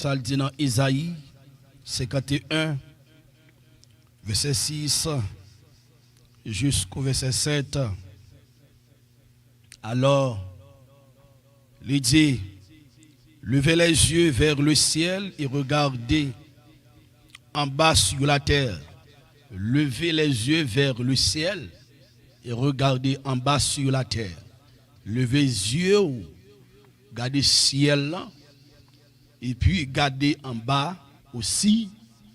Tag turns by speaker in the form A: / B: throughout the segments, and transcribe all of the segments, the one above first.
A: Ça le dit dans Isaïe 51, verset 6 jusqu'au verset 7. Alors, il dit, levez les yeux vers le ciel et regardez en bas sur la terre. Levez les yeux vers le ciel et regardez en bas sur la terre. Levez les yeux, regardez le ciel là, et puis regardez en bas aussi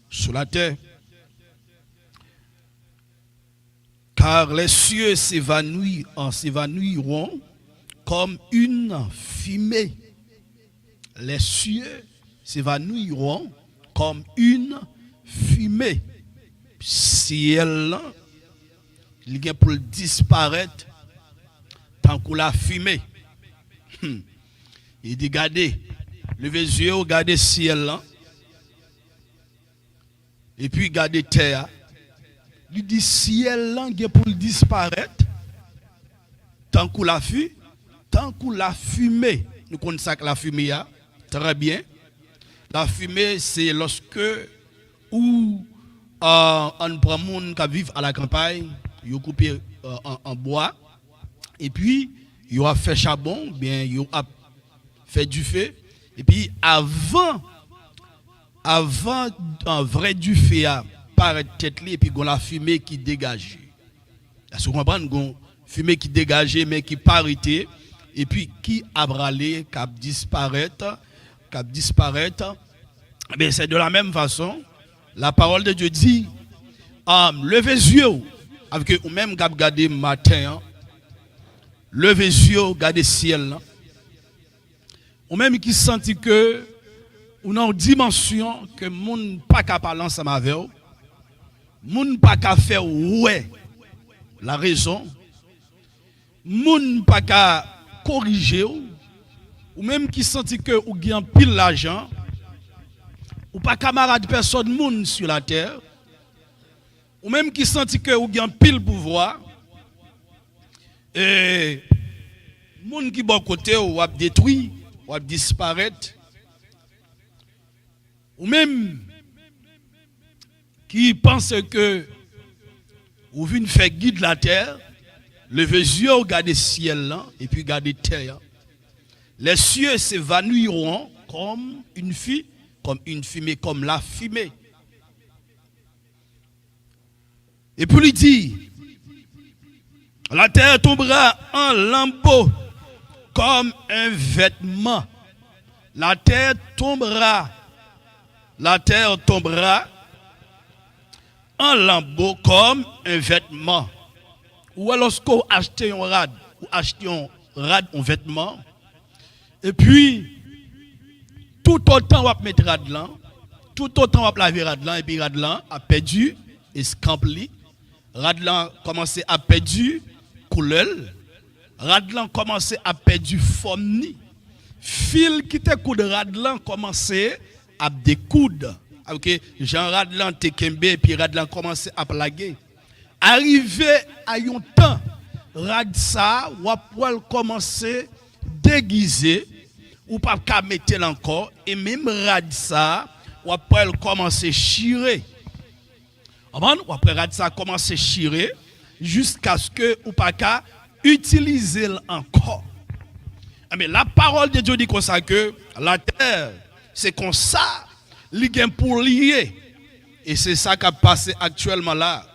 A: sur la terre. Car les cieux s'évanouiront comme une fumée. Les cieux s'évanouiront comme une fumée. Ciel là, il vient pour disparaître tant que la fumée. Il dit, regardez, levez les yeux, regardez le ciel là, et puis regardez terre. Il dit, ciel là, il vient pour disparaître tant que la fumée. Nous connaissons ça que la fumée a, très bien. La fumée, c'est lorsque on prend monde qui vivent à la campagne, ils coupé en bois, et puis ils ont fait charbon, bien ils ont fait du feu, et puis avant un vrai du feu à paraître tête et puis la fumée qui dégage. Vous comprenez, une fumée qui dégage mais qui parité et puis qui a bralé, qui a disparaître. Mais c'est de la même façon, la parole de Dieu dit, levez les yeux, avec ou même regardez matin, levez les yeux, regardez le ciel, ou même qui sentit que ou dans une dimension que moun pas qu'à parler ensemble avec vous, moun pas qu'à faire ouais la raison, moun pas qu'à corriger ou même qui sentit que ou gagne pile l'argent, ou pas camarade personne moun sur la terre, ou même qui sentit que ou gagne pile pouvoir, et moun qui bon côté ou a détruit, ou a disparaître, ou même qui pense que ou vient faire guide la terre, levez les yeux, regardez le ciel là, et puis regardez la terre. Les cieux s'évanouiront comme une fumée, comme la fumée. Et puis il dit, la terre tombera en lambeaux comme un vêtement. La terre tombera en lambeaux comme un vêtement. Ou alors lorsqu'on achète un rad, ou achetez un rad, un vêtement, et puis tout autant on va mettre rad là, tout autant on va laver rad là, et puis rad là a perdu escampli, rad là commencé à perdre couleur, rad là commencé à perdre forme ni, fil qui te coude rad là commencé à découdre. OK, Jean Radlan te kembe puis Radlan commencé à plaguer. Arrivé à un temps, Radsa ou commencer déguiser ou pas qu'à mettre encore et même Radsa ou commencer chirer. Ou après Radsa commencer chirer jusqu'à ce que ou pas qu'à utiliser encore. Mais la parole de Dieu dit comme ça que la terre c'est comme ça li gen pour lier. Et c'est ça qui a passé actuellement là.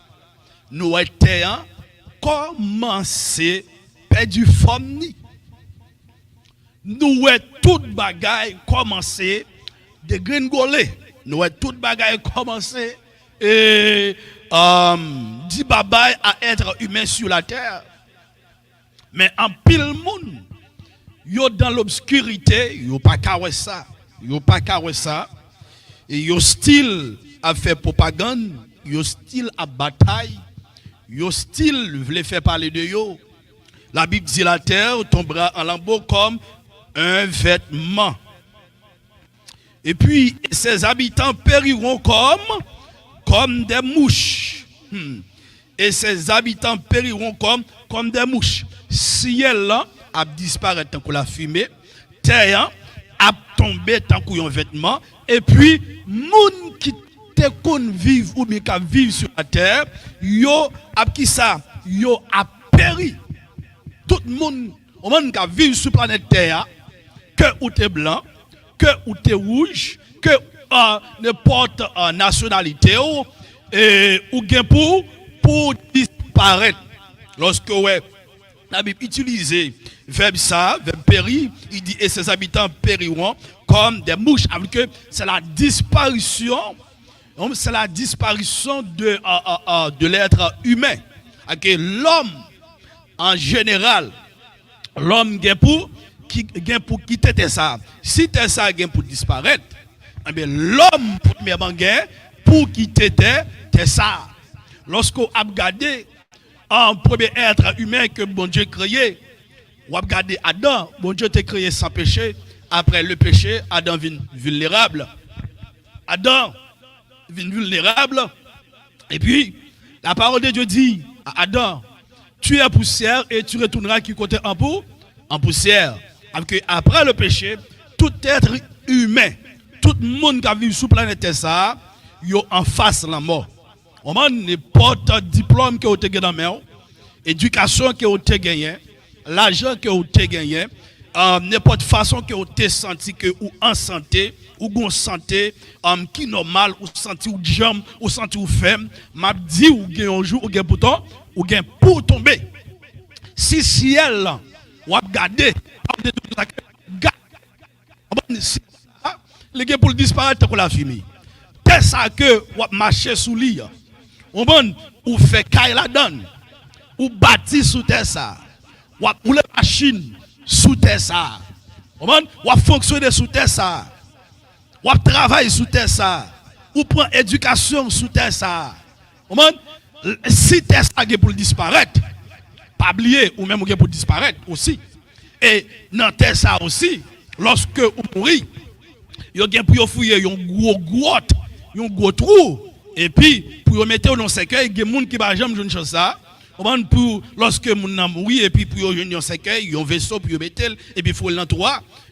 A: Nous étions commencé à perdre du forme. Nous avons tout bagaille commencé de gringoler. Nous avons tout bagaille commencé et dit bye à être humain sur la terre. Mais en pile monde, yo dans l'obscurité, yo pas carré ça. Et yo style à faire propagande, yo style à bataille, yo style voulait faire parler de yo. La Bible dit la terre tombera en lambeaux comme un vêtement. Et puis ses habitants périront comme des mouches. Et ses habitants périront comme des mouches. Ciel là a disparaître tant que la fumée, terre a tombé tant qu'un vêtement et puis moun qui te kon vivre ou bien qui vivre sur la terre, yo a qui ça, yo a péri. Tout le monde qui vit sur la planète Terre, que ou t'es blanc, que ou t'es rouge, que n'importe nationalité ou bien pour disparaître. Lorsque la Bible utilise verbe ça, verbe périr, il dit et ses habitants périront comme des mouches, avec que c'est la disparition. C'est la disparition de l'être humain. L'homme, en général, l'homme vient pour quitter ça. Si ça vient pour disparaître, l'homme, premièrement, vient pour quitter ça. Lorsqu'on a regardé un premier être humain que bon Dieu a créé, on a regardé Adam, bon Dieu t'a créé sans péché. Après le péché, Adam vient vulnérable. Adam vulnérable. Et puis, la parole de Dieu dit à Adam, tu es poussière et tu retourneras qui côté en poussière. Après le péché, tout être humain, tout le monde qui vit sur la planète Terre, il en face la mort. On a n'importe diplôme que vous avez dans la main, éducation que vous avez gagné, l'argent que vous avez gagné, n'importe façon que vous avez senti que vous en santé, ou gon santé qui normal ou senti ou jambe ou senti ou femme m'a dit ou gen un jour ou gen pourtant ou gen pour tomber si ciel ou a regarder les gen pour disparaître pour la fumée c'est ça que ou marcher sous lit ou fait caille la donne ou bâti sous terre ça ou rouler machine sous terre ça ou fonctionner sous terre ça ou travailler sous terre ça, ou prend éducation sous terre ça. Si terre ça est pour disparaître, pas oublier ou même pour disparaître aussi. Et dans terre ça aussi, lorsque vous mourrez, vous avez pour fouiller un gros grotte, un gros trou, et puis pour vous mettre dans le cercueil, il y a des gens qui ne jamais jouer une chose ça. Pour lorsque moun nan mouri et puis pour yo un cercueil, un vaisseau pour mettre et puis faut l'entour,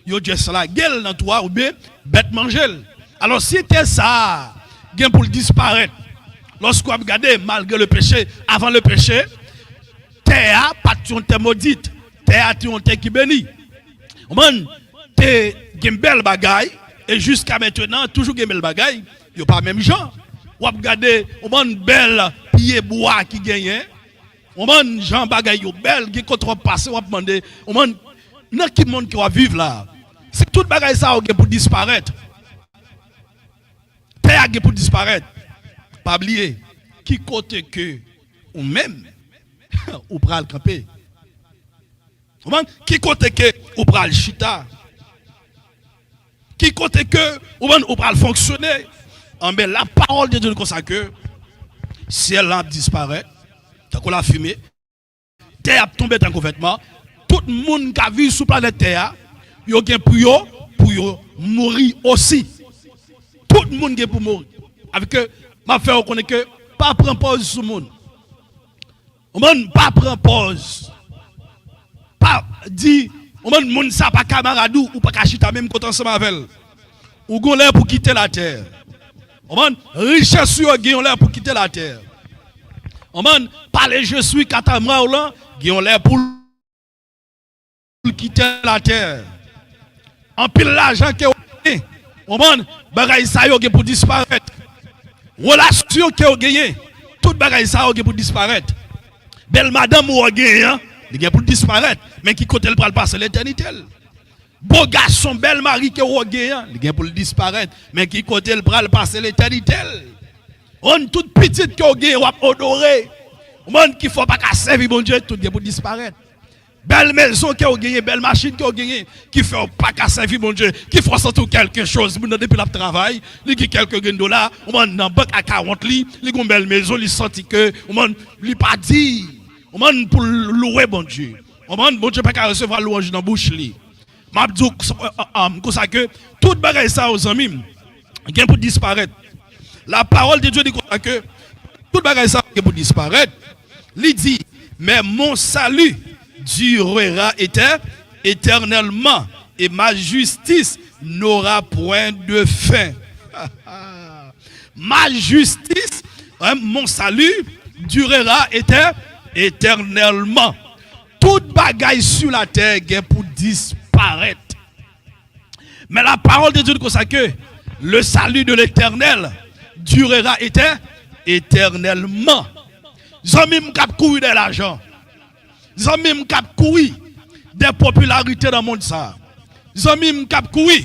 A: yo juste la gueule dans toi ou bien bête manger. Alors si t'es ça, gain pour disparaître. Lorsqu'on regarde malgré le péché, avant le péché, terre pas ton maudite, terre ton qui béni. Man, t'es gain belle bagaille et jusqu'à maintenant toujours gain belle bagaille, yo pas même gens. Ou regarder, man belle pied bois qui gagne. On man Jean bagay yo belle qui contre passer on demander on man nan qui monde qui va vivre là c'est tout bagay ça pour disparaître terre pour disparaître pas oublier qui côté que ou même ou pral camper on man qui côté que ou pral chita qui côté que ou man ou pral fonctionner en ben la parole de Dieu comme ça que si elle a disparaît tant qu'on la fumée, terre a tombé dans complètement. Tout le monde qui vit sur la planète Terre, il y a pour mourir aussi. Tout le monde qui pour mourir. Avec que, ma frère, on connaît que pas prendre pause sur le monde. On ne pas prendre pause. Pas dit, on ne monde ça pas camarade ou pas cachita même quand ensemble avec elle. Ou gon l'air pour quitter la terre. On richesse sur gagne l'air pour quitter la terre. On parle je suis catamaran là, qui ont l'air pour quitter la terre. En pile l'argent que on bagay ça yo pour disparaître. Relation que vous gagnez, tout bagay ça yo pour disparaître. Belle madame ou gagne, il pour disparaître, mais qui côté le pral passer l'éternité. Beau garçon, belle mari que vous gagne, il pour disparaître, mais qui côté le pral passer l'éternité. On toute petite qui gagne ou honorer. On qui faut pas servir bon Dieu tout pour disparaître. Belle maison qui a gagné, belle machine qui a gagné, qui fait pas qu'à servir mon Dieu, qui fait surtout quelque chose, depuis le travail, il y a quelques $, on dans banque à 40 li, il y a une belle maison, il senti que, on lui pas dit, on pour louer bon Dieu. On bon Dieu pas qu'à recevoir louange dans bouche li. M'a dit comme ça que tout bagaille ça aux amis, gain pour disparaître. La parole de Dieu dit comme ça que tout bagaille ça gain pour disparaître. Il dit mais mon salut durera éternellement et ma justice n'aura point de fin. Ma justice, mon salut, durera éternellement. Toute bagaille sur la terre est pour disparaître. Mais la parole de Dieu nous consacre que le salut de l'Éternel durera éternellement. Zami m'kap courir de l'argent. Zami m'kap courir des popularités dans le monde ça. Zami m'kap courir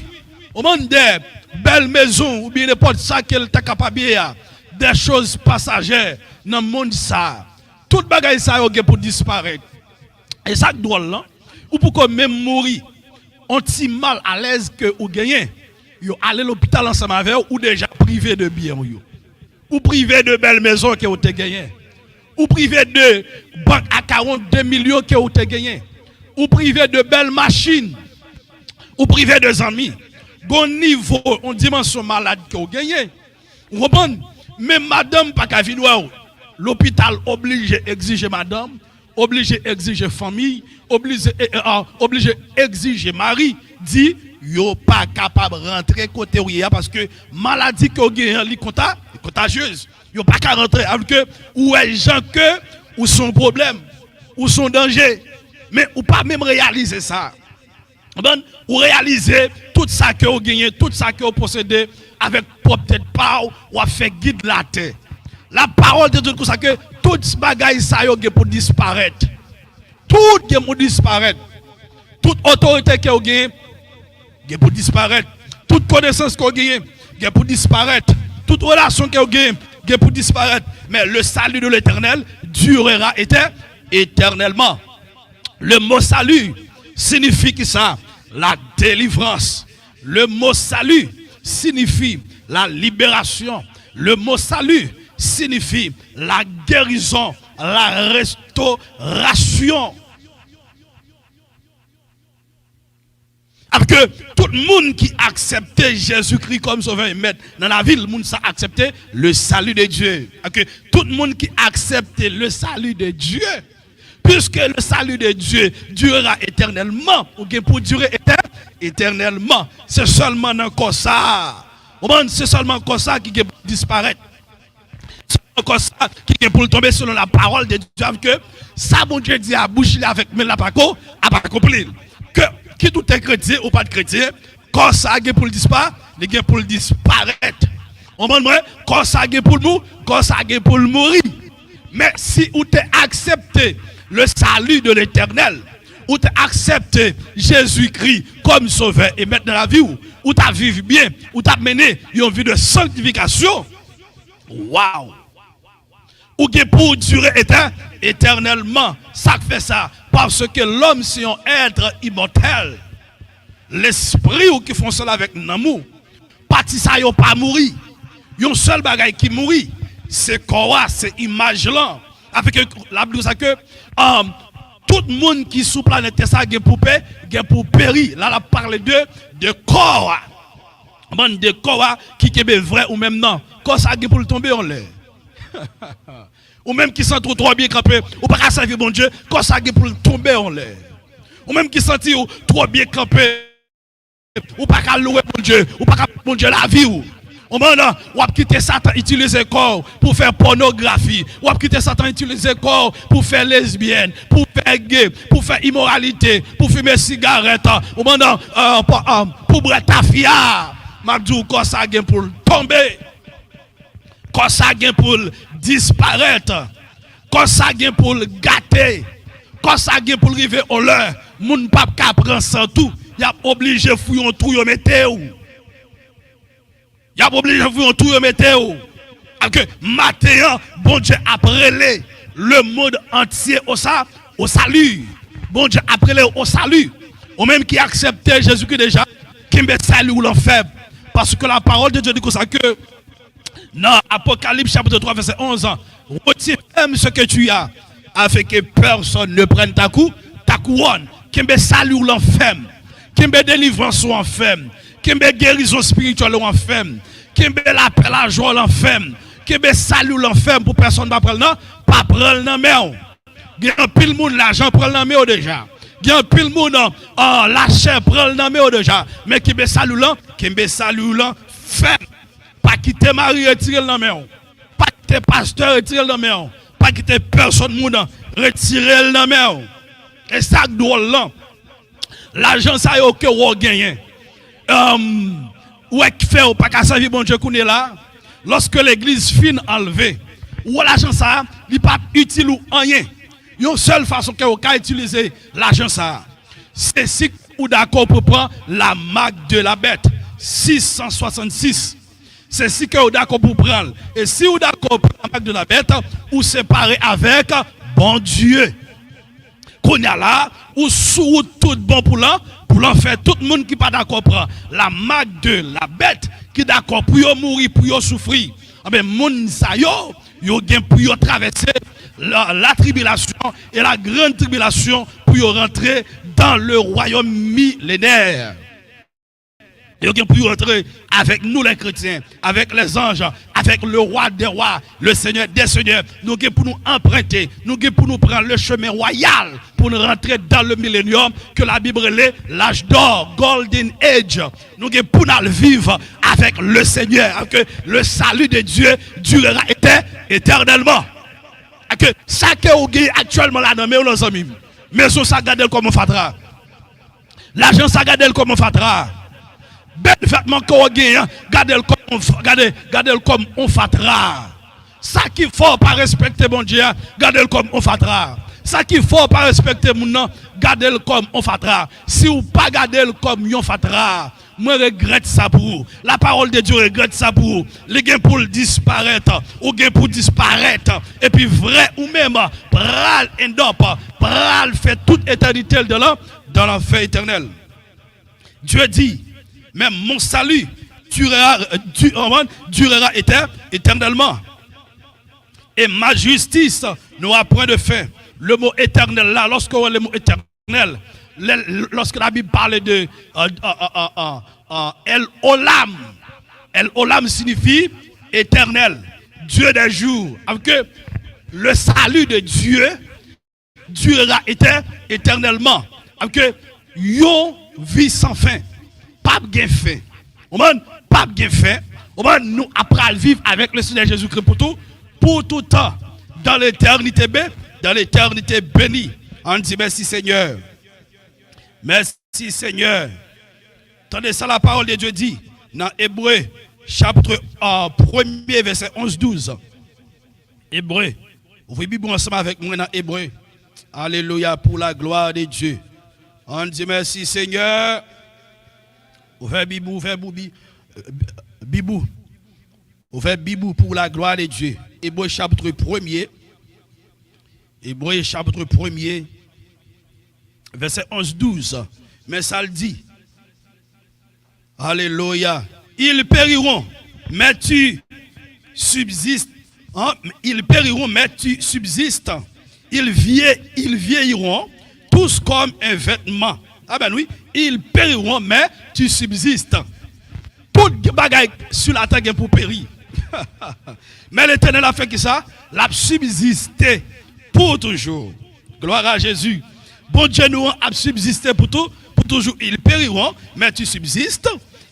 A: au monde des belles maisons ou bien n'importe ça qu'elle t'a capable des choses passagères dans le monde ça. Toute bagaille ça est pour disparaître. Et ça drôle là, ou pour même mourir, on ti mal à l'aise que ou gagner. Yo aller à l'hôpital ensemble avec ou déjà privé de biens ou privé de belles maisons que vous avez gagné. Ou privé de banque à 42 millions que vous avez gagné. Ou privé de belles machines. Ou privé de amis. Bon niveau, on dimension malade que vous gagné. Vous comprenez? Même madame pas qu'à venir. L'hôpital oblige exiger madame, oblige exiger famille, oblige exiger mari, dit yo pas capable de rentrer côté où parce que maladie que vous avez contagieuse. Yo pas qu'à rentrer avec que ou est gens que ou son problème ou son danger mais ou pas même réaliser ça. Ou réaliser tout ça que vous gagnez, tout ça que vous possédez avec peut-être pas ou à faire guide la terre. La parole de Dieu c'est que toute bagaille ça yo pour disparaître. Tout pour disparaître. Toute autorité que vous gagnez pour disparaître. Toute connaissance que vous gagnez pour disparaître. Toute relation que vous gagnez pour disparaître. Mais le salut de l'Éternel durera éternellement. Le mot salut signifie que ça, la délivrance. Le mot salut signifie la libération. Le mot salut signifie la guérison, la restauration. Parce que tout le monde qui acceptait Jésus-Christ comme sauveur et maître dans la ville, le monde a accepté le salut de Dieu. Parce que tout le monde qui acceptait le salut de Dieu, puisque le salut de Dieu durera éternellement, ou bien pour durer éternellement, c'est seulement dans ça. C'est seulement comme ça qui peut disparaître. C'est comme ça qui peut tomber selon la parole de Dieu. Que ça, bon Dieu dit à bouche avec mais la pas accompli. Que qui tout est chrétien ou pas de chrétien, quand ça pour le disparaître, il pour le disparaître. On demande quand ça pour nous, quand ça pour le mourir. Mais si vous avez accepté le salut de l'Éternel, ou tu accepté Jésus-Christ comme sauveur et maître dans la vie, ou tu vécu bien, ou tu as mené une vie de sanctification, waouh! Ou qui pour durer éternellement, ça fait ça, parce que l'homme c'est un être immortel. L'esprit ou qui font cela avec l'amour, parti ça yon pas mourir. Yon seul bagaille qui mourit, c'est quoi, c'est image là. Avec la Bible ça que tout le monde qui sous planète ça gen pour périr. Là, on parle de corps. De corps qui est vrai ou même non. Quand ça pour le tomber en l'air. Ou même qui sent trop bien campé. Ou pas servir bon Dieu. Quand ça pour le tomber en l'air. Ou même qui sent trop bien campé. Ou pas qu'à louer bon Dieu. Ou pas qu'à bon Dieu la vie. Ou a quitté Satan utiliser le corps pour faire pornographie. Ou a quitté Satan utiliser le corps pour faire lesbienne, pour faire gay, pour faire immoralité, pour fumer cigarette. Ou pour boire tafia. Mabdou, quand ça vient pour tomber. Quand ça vient pour disparaître. Quand ça vient pour gâter. Quand ça vient pour arriver au l'heure. Moun pape ka prend sans tout. Y a obligé de fouiller un trou et mettre où. Il y a obligé de vous tout remettre. Que maintenant, bon Dieu après le monde entier au salut. Bon Dieu après au salut. Ou même qui acceptait Jésus-Christ déjà, qui me salue ou l'enfer. Parce que la parole de Dieu dit ça que dans Apocalypse chapitre 3 verset 11, retire même ce que tu as, afin que personne ne prenne ta couronne. Qui me salue ou l'enfer. Qui me délivrance ou l'enfer. Qui me guérison spirituelle ou l'enfer. Qui me l'appel à joie l'enfer. Qui me salue l'enfer pour personne ne prendre non, pas prendre non mais. Il y a un pile monde l'argent prend non mais déjà. Il y a un pile monde la chair prend non mais déjà. Mais qui me salue l'enfer. quitter mari retirer dans main. Pas quitter pasteur retirer dans main. Pas quitter personne monde retirer dans main. Et ça drôle là. L'argent ça yo que vous gagnez. Ouais qui fait pas qu'à servir bon Dieu connaît là. Lorsque l'église fin enlevée, ou l'argent ça, il pas utile ou rien. Une seule façon que vous pouvez utiliser l'argent ça, c'est si vous d'accord pour prendre la marque de la bête 666. C'est si que vous d'accord pour prendre. Et si vous d'accord pour la marque de la bête, vous séparez avec bon Dieu. Qu'on y a là, ou sous tout bon pour l'en faire tout le monde qui pas d'accord pour la marque de la bête qui d'accord pour yo mourir pour yo souffrir. Ah ben moun sa yo gen pour yo traverser la tribulation et la grande tribulation pour yo rentrer dans le royaume millénaire. Yo gen pour rentrer avec nous les chrétiens, avec les anges, avec le roi des rois, le seigneur des seigneurs. Nous gen pour nous emprunter, nous gen pour nous prendre le chemin royal pour nous rentrer dans le millénium que la Bible est l'âge d'or, golden age. Nous gen pour nous vivre avec le Seigneur, que le salut de Dieu durera éternellement. Que ça que vous gagnez actuellement là dans mes amis, mais ça garde comme on fatra. L'argent ça garde comme on fatra. Ben vêtements que vous gagnez, gardez-le comme on fatra. Ça qui faut pas respecter bon Dieu, gardez-le comme on fatra. Ça qui faut pas respecter mon nom, gardez-le comme on fatra. Si vous pas gardez-le comme on fatra, moi regrette ça pour vous. La parole de Dieu regrette ça pour vous. Les gains pour disparaître, ou gains pour disparaître. Et puis vrai ou même, pral endop, pral fait toute éternité dans l'enfer éternel. Dieu dit, même mon salut durera éternellement. Et ma justice n'aura point de fin. Le mot éternel là, lorsque on le mot éternel, lorsque la Bible parle de El Olam, El Olam signifie éternel, Dieu des jours. Avec que le salut de Dieu durera éternellement. Avec que yon vie sans fin, pas de fin. Pas de fin. Nous après vivre avec le Seigneur Jésus-Christ pour tout temps dans l'éternité bénie. On dit merci Seigneur. Merci Seigneur. Attendez ça, la parole de Dieu dit dans Hébreu chapitre 1er verset 11-12. Hébreu. Vous Bible ensemble avec moi dans Hébreu. Alléluia pour la gloire de Dieu. On dit merci Seigneur. Ouvrez Bibou, Bibou. Ouvrez Bibou pour la gloire de Dieu. Hébreu chapitre 1er. Hébreu chapitre 1er. Verset 11-12. Mais ça le dit. Alléluia. Ils périront, mais tu subsistes. Hein? Ils périront, mais tu subsistes. Ils vieilliront tous comme un vêtement. Ah ben oui. Ils périront, mais tu subsistes. Tout bagaille sur la terre pour périr. Mais l'Éternel a fait que ça? L'a subsisté pour toujours. Gloire à Jésus. Bon Dieu nous a subsisté pour toujours. Ils périront, mais tu subsistes.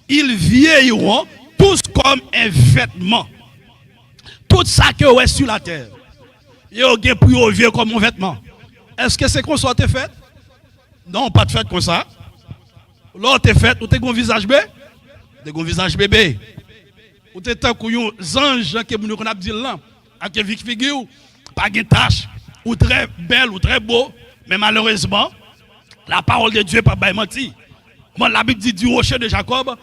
A: Ils vieilliront tous comme un vêtement. Tout ça que vous est sur la terre, vous avez pour vieillir comme un vêtement. Est-ce que c'est comme ça que fait? Non, pas de fait comme ça. Là, tu fait, vous avez un visage bébé. Vous avez un visage bébé. Vous avez un ange qui nous a dit là, avec une figure, pas de tâche, ou très belle, ou très beau. Mais malheureusement, la parole de Dieu n'est pas menti. Moi, la Bible dit du rocher de Jacob,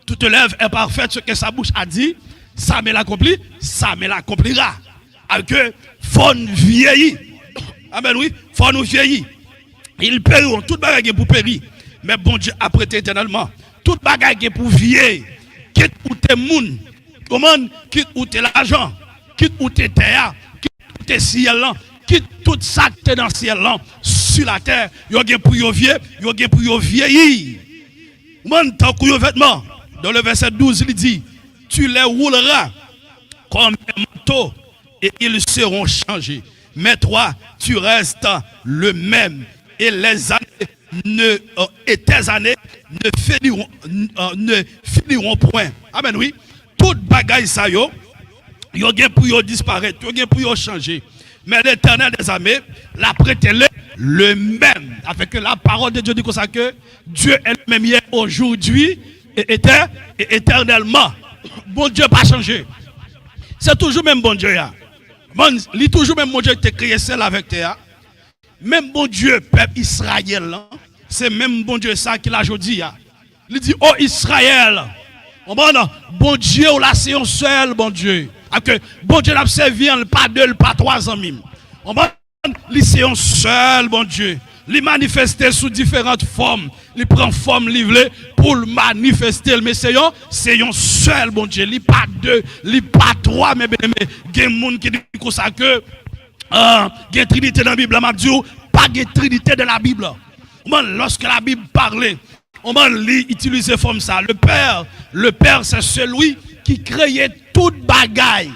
A: toute lèvre est parfaite, ce que sa bouche a dit, ça me l'accomplit, ça me l'accomplira. Alors que, faut nous vieillir. Amen, oui, faut nous vieillir. Ils périront, toute bagaille pour périr. Mais bon Dieu a prêté éternellement. Toute bagaille pour vieillir. Quitte où t'es moun, comment, quitte où t'es l'argent, quitte où t'es terre, quitte où t'es ciel, quitte tout ça qui est dans le ciel, sur la terre, il y a pour y vieillir, il y a pour y vieillir. Man, tant que vêtements, dans le verset 12, il dit, tu les rouleras comme un manteau et ils seront changés. Mais toi, tu restes le même et les années et tes années ne finiront point. Amen, oui. toute bagaille ça yo gen pour yo disparaître, yo gen pour yo changer. Mais l'Éternel des armées l'a prêté le même. Avec que la parole de Dieu dit comme ça que Dieu est le même hier, aujourd'hui et éternellement. Bon Dieu pas changé. C'est toujours même bon Dieu. Bon, il est toujours même bon Dieu qui a créé celle avec toi. Même bon Dieu, peuple Israël, c'est même bon Dieu ça qu'il a aujourd'hui. Il dit, oh Israël, bon Dieu, là c'est un seul bon Dieu. Bon Dieu l'a servi, pas deux, pas trois ans même. C'est un seul bon Dieu. Il manifeste sous différentes formes. Il prend forme livrée pour le manifester. Mais c'est un seul bon Dieu. Il n'y a pas deux, il n'y a pas trois. Mais il y a des gens qui disent que il y a Trinité dans la Bible. Pas de Trinité dans la Bible. Lorsque la Bible parlait, on utilise comme ça. Le Père, c'est celui qui créait toute bagaille.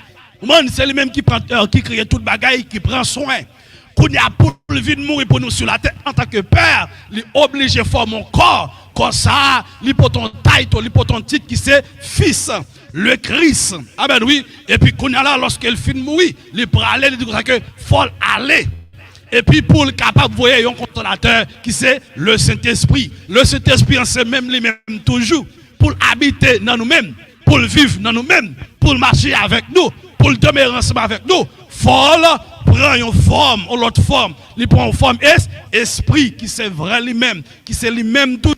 A: C'est lui-même qui crée toute bagaille, qui prend soin. Qu'on y a pour le vide mourir pour nous sur la terre en tant que père, il est obligé de faire mon corps comme ça, il pour ton titre, il pour ton titre qui c'est fils, le Christ. Amen, oui. Et puis qu'on y a là, lorsqu'il finit de mourir, il peut aller, il dit que faut aller. Et puis pour le capable, vous voyez, un consolateur qui c'est le Saint-Esprit. Le Saint-Esprit, c'est même lui-même toujours pour habiter dans nous-mêmes, pour vivre dans nous-mêmes, pour marcher avec nous, pour demeurer ensemble avec nous. Faut prend une forme, ou l'autre forme. Il prend une forme esprit qui c'est vrai lui-même, qui c'est lui-même tout.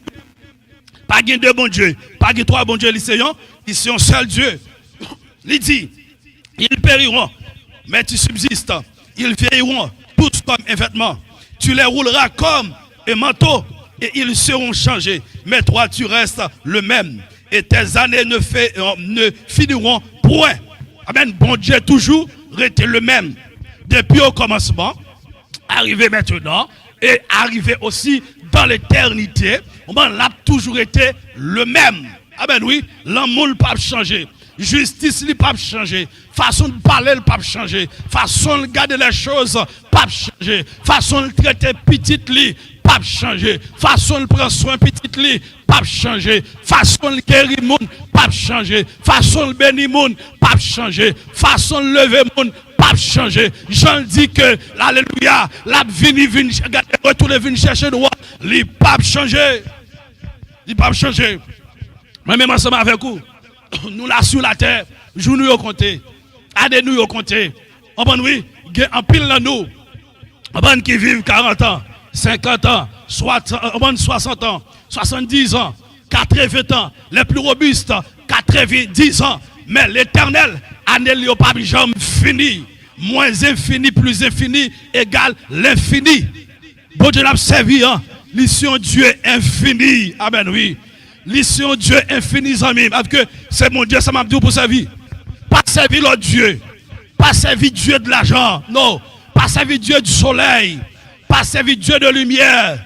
A: Pas de deux bon Dieu, pas de trois bon Dieu, ils sont un seul Dieu. Il dit, ils périront, mais tu subsistes. Ils vieilliront tous comme un vêtement. Tu les rouleras comme un manteau et ils seront changés. Mais toi, tu restes le même. Et tes années ne finiront point. Amen. Bon Dieu toujours resté le même. Depuis au commencement, arrivé maintenant, et arrivé aussi dans l'éternité, on a toujours été le même. Amen, oui, l'amour n'a pas changé. Justice n'a pas changé. Façon de parler n'a pas changé. Façon de garder les choses n'a pas changé. Façon de traiter petite lit pas changé. Façon de prendre soin petite lit pas changé. Façon de guérir monde pas changé. Façon de bénir monde pas changé. Façon de lever monde pas changé. Jean dit que l'alléluia, la vini retourner venir chercher droit, il pas changé. Il pas changé. Moi même ensemble avec vous, nous là sur la terre, jour nous compter. Année nous compter. On va oui, en pile dans nous. On va qui vivent 40 ans, 50 ans, 60 ans, 70 ans, 80 ans, les plus robustes 90 ans. Mais l'éternel, année n'a pas jamais fini. Moins infini, plus infini, égale l'infini. Bon Dieu l'a servi, hein. L'ission Dieu infini. Amen, oui. L'ission Dieu infini, amis. Parce que c'est mon Dieu, ça m'a dit pour servir. Pas servir l'autre Dieu. Pas servir Dieu de l'argent. Non. Pas servir Dieu du soleil. Pas servir Dieu de lumière.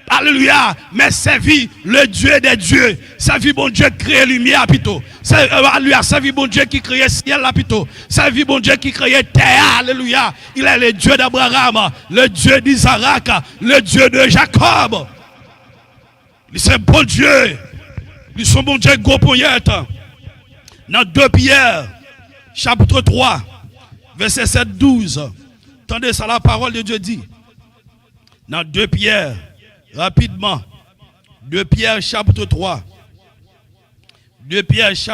A: Alléluia. Mais servir le Dieu des dieux. Servir bon Dieu qui crée lumière plutôt. Alléluia. Servir bon Dieu qui crée ciel là plutôt. Servir bon Dieu qui crée terre. Alléluia. Il est le Dieu d'Abraham, le Dieu d'Isaac, le Dieu de Jacob. Il est bon Dieu. Ils sont bon Dieu gros poignette. Dans 2 Pierre, chapitre 3, verset 7-12. Attendez ça, la parole de Dieu dit. Dans 2 Pierre, rapidement. 2 Pierre, chapitre 3. 2 Pierre, chapitre